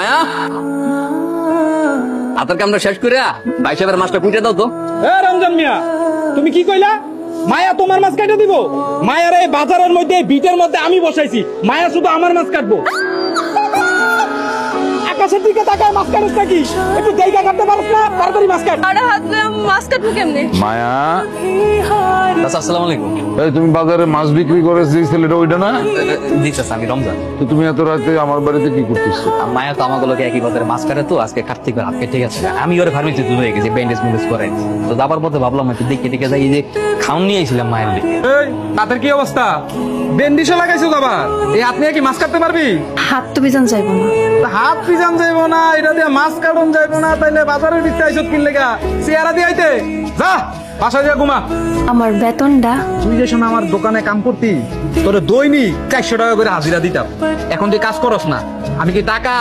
মায়া হাতের কামটা শেষ করে ভাই সাহেবের মাছটা কুইটে দাও তো। রমজান মিয়া, তুমি কি কইলা? মায়া তোমার মাছ কাটে দিব? মায়ার এই বাজারের মধ্যে বিটের মধ্যে আমি বসাইছি, মায়া শুধু আমার মাছ কাটবো। আকাশের দিকে তাকায় মাছ কাটিস নাকি? একটু জায়গা কাটতে পারছ না? তাড়াতাড়ি মাছ কাট। আরে হাত ধরে মাছ কাটবো কেমনে? মায়া, আচ্ছা, আসসালামু আলাইকুম। এই তুমি বাজারে মাছ বিক্রি করে যে ছেলেটা ওইটা না? জি চাচা, আমি রমজান। তো তুমি এত রাতে আমার বাড়িতে কি করতেছো? মায়া তো আমাগুলোকে একই বাজারে মাছ কাটে, তো আজকে কার্তিক হাত কেটে গেছে। আমি ওর ফার্মেসি তুলে গেছি, ব্যান্ডেজ ম্যান্ডেজ করে। তো যাবার পথে ভাবলাম একটু দেখে দেখে যাই, যে খাউন নিয়ে আইছিলাম মায়ের দিকে। এই তাদের কি অবস্থা? বেন্ডিশে লাগাইছো আবার? এই হাত নিয়ে কি মাছ কাটতে পারবি? হাত তো বিজান যাইবো না। হাত পিজান যাইবো না, এটা দিয়ে মাছ কাটন যাইবো না, তাইলে বাজারের ভিতরে আইসত কিনলে গা চেহারা দিয়ে আইতে যা, বাসায় যা ঘুমা। আমার বেতনটা তুই যে সময় আমার দোকানে কাম করতি, তোর দৈনিক 400 টাকা করে হাজিরা দিতাম। এখন তুই কাজ করস না, আমি কি টাকা